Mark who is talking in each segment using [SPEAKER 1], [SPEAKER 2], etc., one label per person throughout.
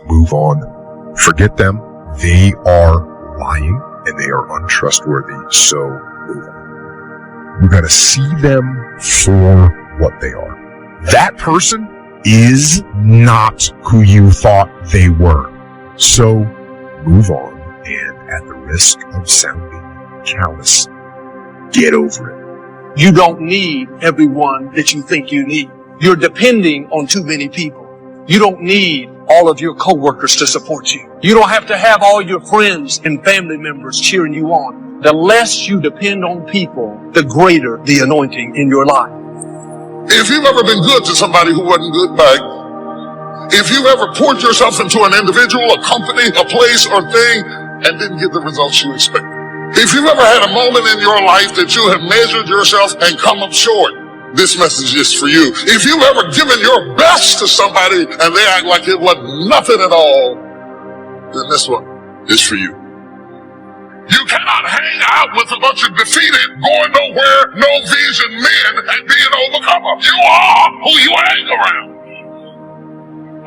[SPEAKER 1] Move on. Forget them. They are lying and they are untrustworthy. So move on. You gotta see them for what they are. That person is not who you thought they were. So move on, and at the risk of sounding callous, get over it.
[SPEAKER 2] You don't need everyone that you think you need. You're depending on too many people. You don't need all of your coworkers to support you. You don't have to have all your friends and family members cheering you on. The less you depend on people, the greater the anointing in your life.
[SPEAKER 3] If you've ever been good to somebody who wasn't good back, if you've ever poured yourself into an individual, a company, a place, or thing, and didn't get the results you expected. If you've ever had a moment in your life that you have measured yourself and come up short, this message is for you. If you've ever given your best to somebody and they act like it was nothing at all, then this one is for you. You cannot hang out with a bunch of defeated, going nowhere, no vision men and be an overcomer. You are who you hang around.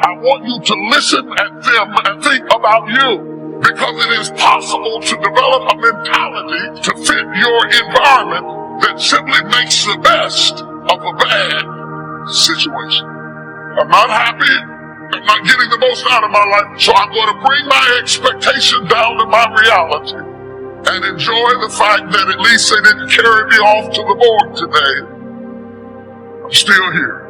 [SPEAKER 3] I want you to listen at them and think about you, because it is possible to develop a mentality to fit your environment that simply makes the best of a bad situation. I'm not happy. I'm not getting the most out of my life, so I'm going to bring my expectation down to my reality and enjoy the fact that at least they didn't carry me off to the morgue today. I'm still here.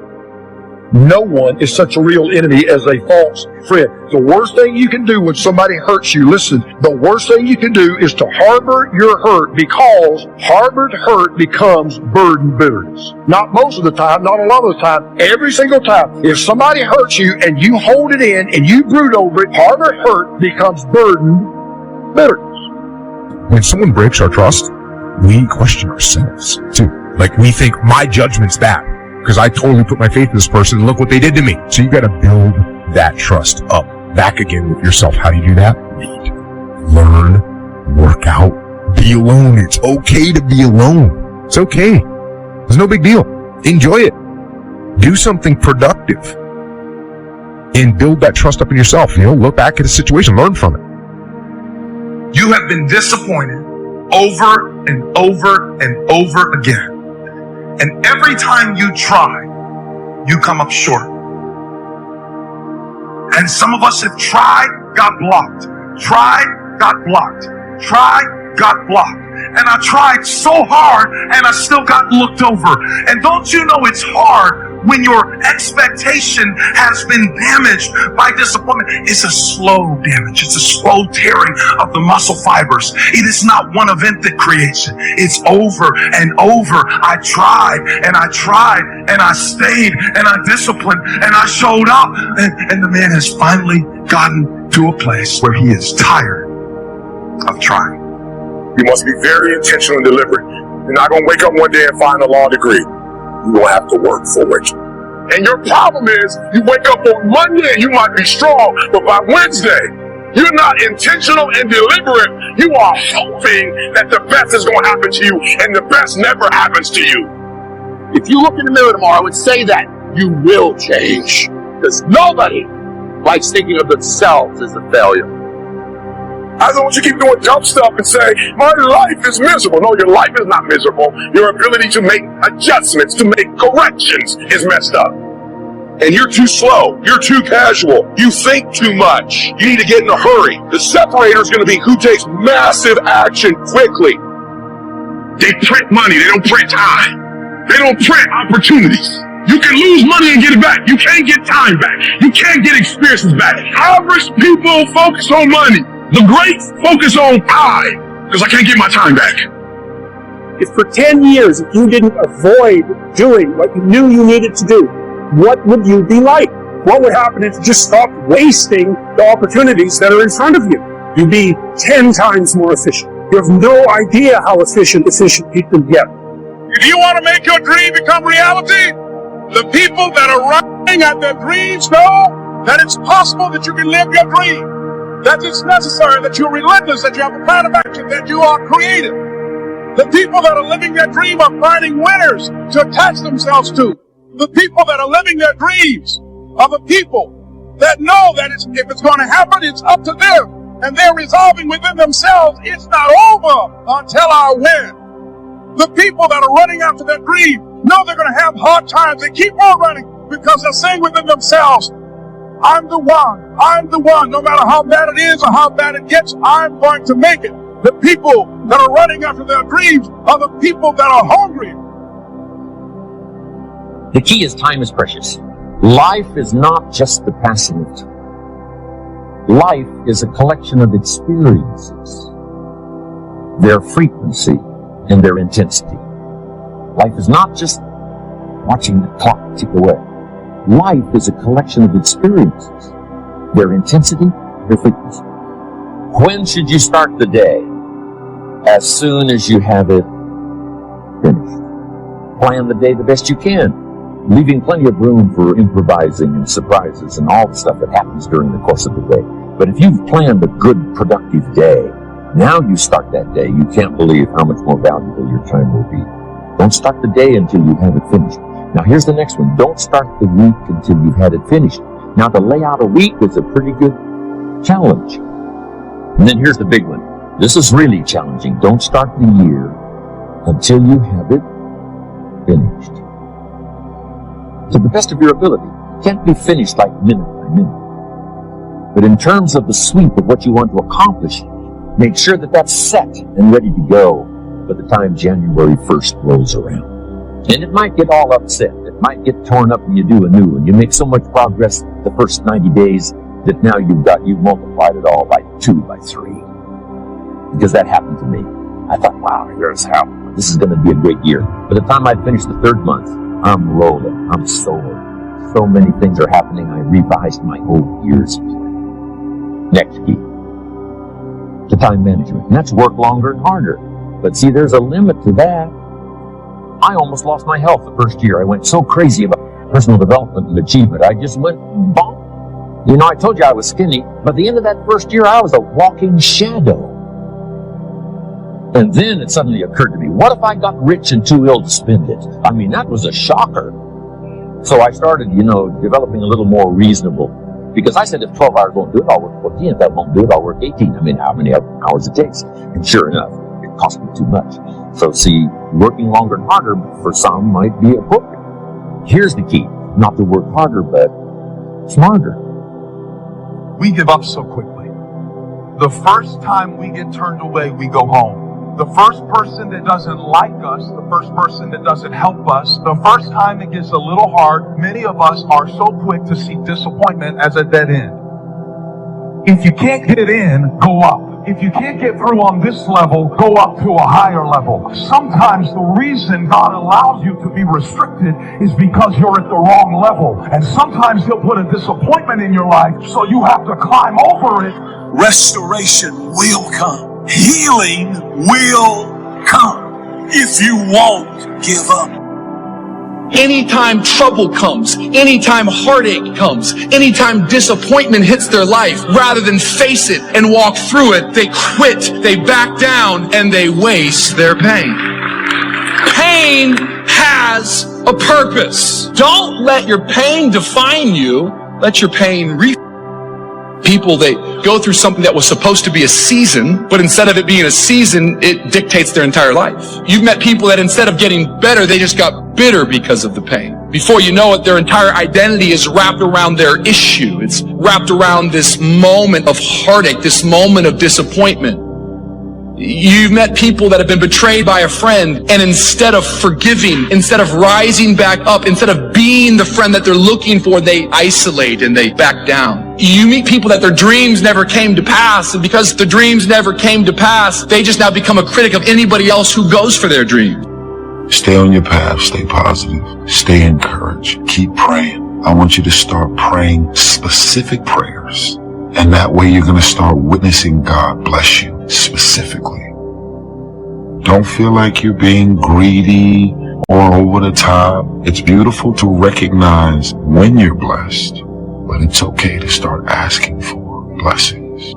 [SPEAKER 4] No one is such a real enemy as a false friend. The worst thing you can do when somebody hurts you, listen, the worst thing you can do is to harbor your hurt, because harbored hurt becomes burden bitterness. Not most of the time, not a lot of the time, every single time. If somebody hurts you and you hold it in and you brood over it, harbored hurt becomes burden bitterness.
[SPEAKER 1] When someone breaks our trust, we question ourselves too. Like, we think my judgment's bad because I totally put my faith in this person and look what they did to me. So you got to build that trust up back again with yourself. How do you do that? Read, learn, work out, be alone. It's okay to be alone. It's okay. It's no big deal. Enjoy it. Do something productive and build that trust up in yourself. You know, look back at a situation, learn from it.
[SPEAKER 5] You have been disappointed over and over and over again. And every time you try, you come up short. And some of us have tried, got blocked. Tried, got blocked. Tried, got blocked. And I tried so hard and I still got looked over. And don't you know it's hard when your expectation has been damaged by disappointment? It's a slow damage. It's a slow tearing of the muscle fibers. It is not one event that creates it. It's over and over. I tried and I tried and I stayed and I disciplined and I showed up. And the man has finally gotten to a place where he is tired of trying.
[SPEAKER 6] You must be very intentional and deliberate. You're not going to wake up one day and find a law degree. You will have to work for it. And your problem is, you wake up on Monday and you might be strong, but by Wednesday, you're not intentional and deliberate. You are hoping that the best is going to happen to you, and the best never happens to you.
[SPEAKER 7] If you look in the mirror tomorrow and say that, you will change. Because nobody likes thinking of themselves as a failure.
[SPEAKER 6] I don't want you to keep doing dumb stuff and say, my life is miserable. No, your life is not miserable. Your ability to make adjustments, to make corrections is messed up. And you're too slow. You're too casual. You think too much. You need to get in a hurry. The separator is going to be who takes massive action quickly. They print money. They don't print time. They don't print opportunities. You can lose money and get it back. You can't get time back. You can't get experiences back. Average people focus on money. The greats focus on time, because I can't get my time back.
[SPEAKER 8] If for 10 years, if you didn't avoid doing what you knew you needed to do, what would you be like? What would happen if you just stopped wasting the opportunities that are in front of you? You'd be 10 times more efficient. You have no idea how efficient people get.
[SPEAKER 5] If you want to make your dream become reality, the people that are running at their dreams know that it's possible that you can live your dream. That it's necessary, that you're relentless, that you have a plan of action, that you are creative. The people that are living their dream are finding winners to attach themselves to. The people that are living their dreams are the people
[SPEAKER 9] that know that if it's going to happen, it's up to them. And they're resolving within themselves, it's not over until I win. The people that are running after their dream know they're going to have hard times. They keep on running because they're saying within themselves, I'm the one. I'm the one. No matter how bad it is or how bad it gets, I'm going to make it. The people that are running after their dreams are the people that are hungry.
[SPEAKER 10] The key is time is precious. Life is not just the passing of time. Life is a collection of experiences, their frequency and their intensity. Life is not just watching the clock tick away. Life is a collection of experiences, their intensity, their frequency. When should you start the day? As soon as you have it finished. Plan the day the best you can, leaving plenty of room for improvising and surprises and all the stuff that happens during the course of the day. But if you've planned a good, productive day, now you start that day, you can't believe how much more valuable your time will be. Don't start the day until you have it finished. Now here's the next one. Don't start the week until you've had it finished. Now to lay out a week is a pretty good challenge. And then here's the big one. This is really challenging. Don't start the year until you have it finished. To the best of your ability. It can't be finished like minute by minute. But in terms of the sweep of what you want to accomplish, make sure that that's set and ready to go by the time January 1st rolls around. And it might get all upset. It might get torn up and you do anew. And you make so much progress the first 90 days that now you've multiplied it all by 2, by 3. Because that happened to me. I thought, wow, here's how. This is going to be a great year. By the time I finished the 3rd month, I'm rolling. I'm soaring. So many things are happening. I revised my whole year's plan. Next key. To time management. And that's work longer and harder. But see, there's a limit to that. I almost lost my health the first year. I went so crazy about personal development and achievement. I just went bonk. You know, I told you I was skinny, but at the end of that first year, I was a walking shadow. And then it suddenly occurred to me, what if I got rich and too ill to spend it? I mean, that was a shocker. So I started, developing a little more reasonable. Because I said if 12 hours won't do it, I'll work 14. If that won't do it, I'll work 18. I mean, how many hours it takes. And sure enough, it cost me too much. So see, working longer and harder for some might be appropriate. Here's the key. Not to work harder, but smarter.
[SPEAKER 5] We give up so quickly. The first time we get turned away, we go home. The first person that doesn't like us, the first person that doesn't help us, the first time it gets a little hard, many of us are so quick to see disappointment as a dead end. If you can't get in, go up. If you can't get through on this level, go up to a higher level. Sometimes the reason God allows you to be restricted is because you're at the wrong level. And sometimes He'll put a disappointment in your life, so you have to climb over it.
[SPEAKER 9] Restoration will come. Healing will come if you won't give up. Anytime trouble comes, anytime heartache comes, anytime disappointment hits their life, rather than face it and walk through it, they quit, they back down, and they waste their pain. Pain has a purpose. Don't let your pain define you. Let your pain People, they go through something that was supposed to be a season, but instead of it being a season, it dictates their entire life. You've met people that instead of getting better, they just got bitter because of the pain. Before you know it, their entire identity is wrapped around their issue. It's wrapped around this moment of heartache, this moment of disappointment. You've met people that have been betrayed by a friend, and instead of forgiving, instead of rising back up, instead of being the friend that they're looking for, they isolate and they back down. You meet people that their dreams never came to pass, and because the dreams never came to pass, they just now become a critic of anybody else who goes for their dream.
[SPEAKER 3] Stay on your path, stay positive, stay encouraged, keep praying. I want you to start praying specific prayers. And that way you're going to start witnessing God bless you specifically. Don't feel like you're being greedy or over the top. It's beautiful to recognize when you're blessed, but it's okay to start asking for blessings.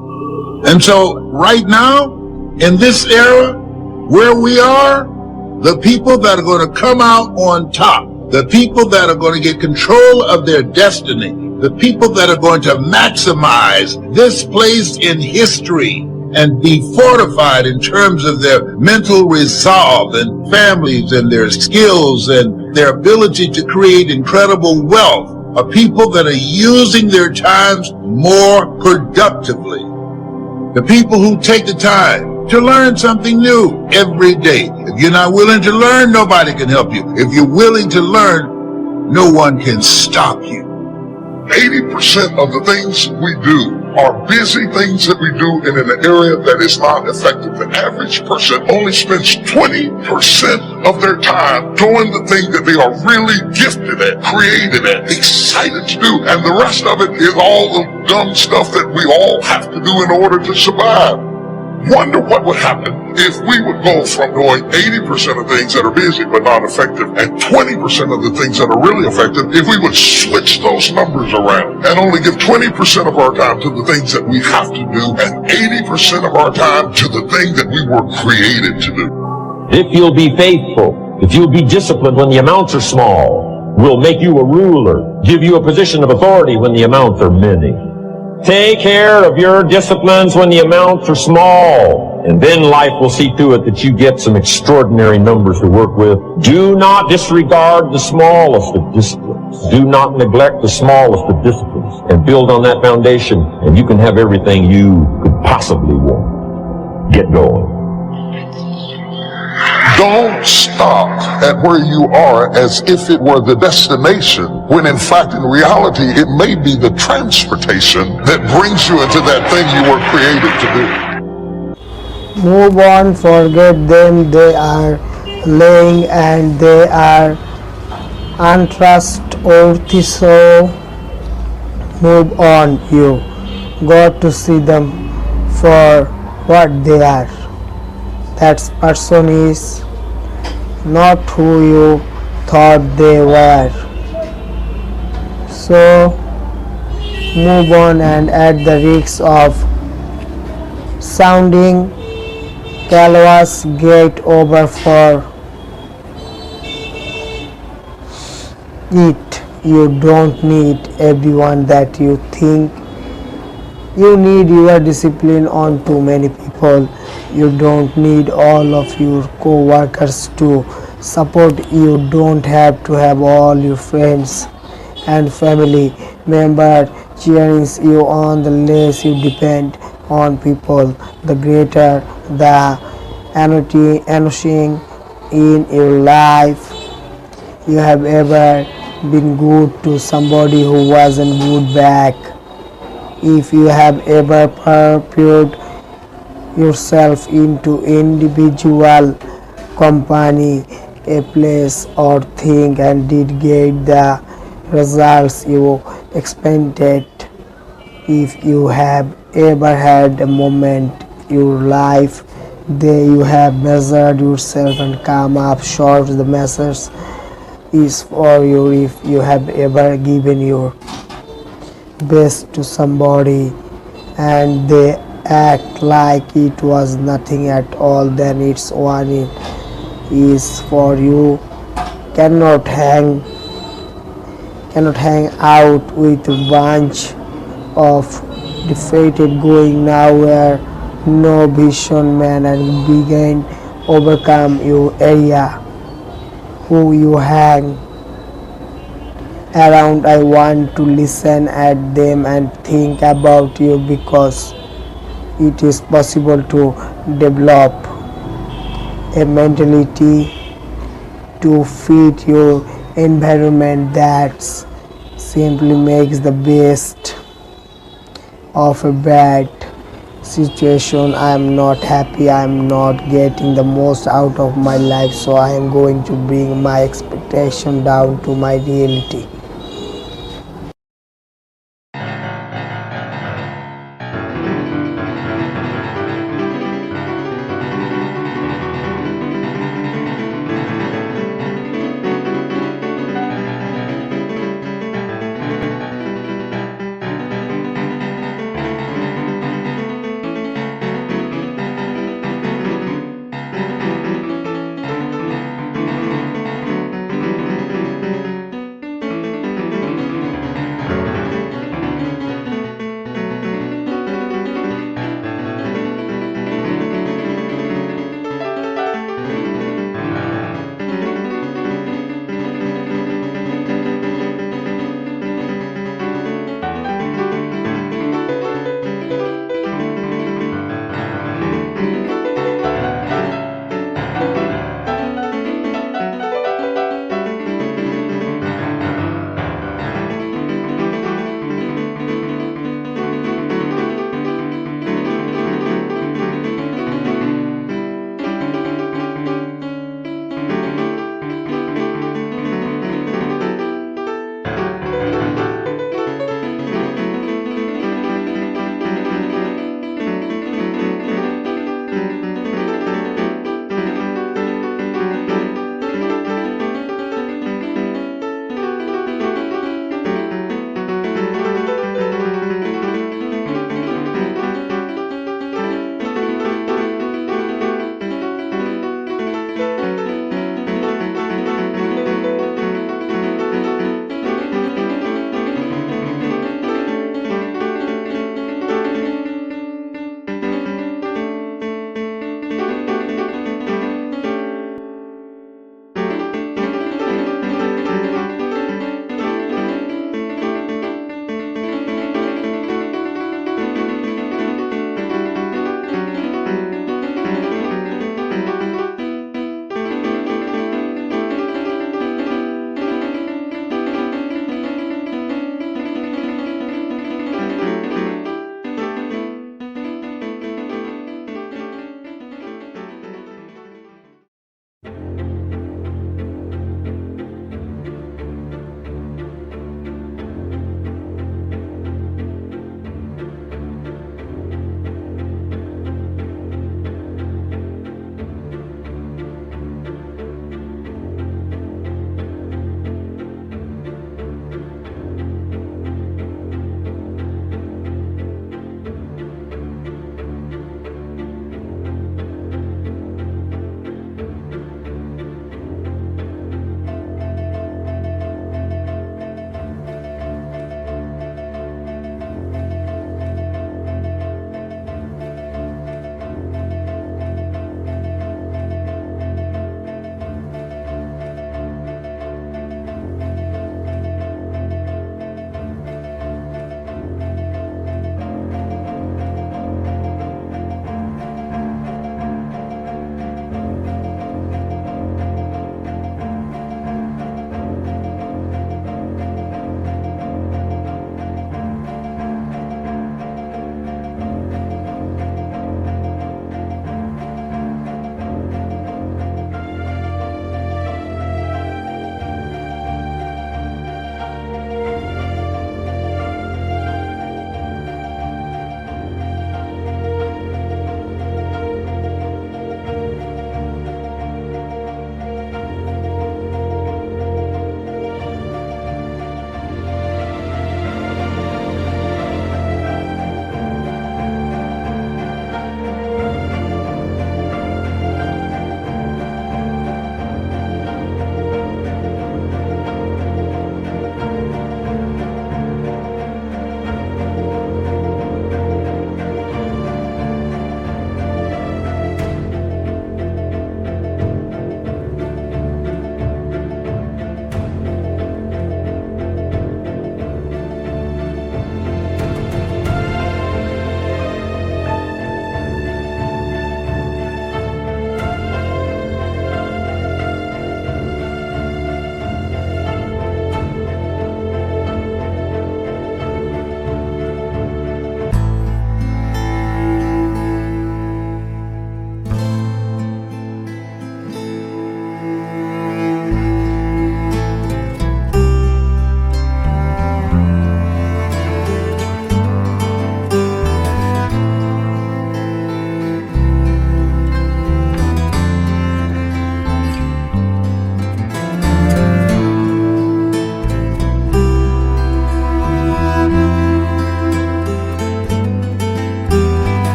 [SPEAKER 11] And so right now, in this era where we are, the people that are going to come out on top, the people that are going to get control of their destiny, the people that are going to maximize this place in history and be fortified in terms of their mental resolve and families and their skills and their ability to create incredible wealth are people that are using their times more productively. The people who take the time to learn something new every day. If you're not willing to learn, nobody can help you. If you're willing to learn, no one can stop you.
[SPEAKER 3] 80% of the things we do are busy things that we do in an area that is not effective. The average person only spends 20% of their time doing the thing that they are really gifted at, created at, excited to do. And the rest of it is all the dumb stuff that we all have to do in order to survive. Wonder what would happen if we would go from doing 80% of things that are busy but not effective and 20% of the things that are really effective if we would switch those numbers around and only give 20% of our time to the things that we have to do and 80% of our time to the thing that we were created to do.
[SPEAKER 10] If you'll be faithful, if you'll be disciplined when the amounts are small, we'll make you a ruler, give you a position of authority when the amounts are many. Take care of your disciplines when the amounts are small, and then life will see to it that you get some extraordinary numbers to work with. Do not disregard the smallest of disciplines. Do not neglect the smallest of disciplines, and build on that foundation, and you can have everything you could possibly want. Get going.
[SPEAKER 3] Don't stop at where you are as if it were the destination, when in fact, in reality, it may be the transportation that brings you into that thing you were created to do.
[SPEAKER 12] Move on, forget them, they are lying and they are untrustworthy, so move on. You got to see them for what they are. That person is not who you thought they were. So move on, and at the risk of sounding callous, get over for it. You don't need everyone that you think you need. Your discipline on too many people. You don't need all of your co-workers to support you. Don't have to have all your friends and family members cheering you on. The less you depend on people, the greater the anointing in your life. You have ever been good to somebody who wasn't good back. If you have ever prepared yourself into individual, company, a place or thing and did get the results you expected. If you have ever had a moment in your life that you have measured yourself and come up short, the message is for you. If you have ever given your best to somebody and they act like it was nothing at all, then it's one is for you. Cannot hang out with a bunch of defeated going nowhere, no vision man, and begin overcome your area who you hang around. I want to listen at them and think about you, because it is possible to develop a mentality to fit your environment that simply makes the best of a bad situation. I am not happy, I am not getting the most out of my life, so I am going to bring my expectation down to my reality.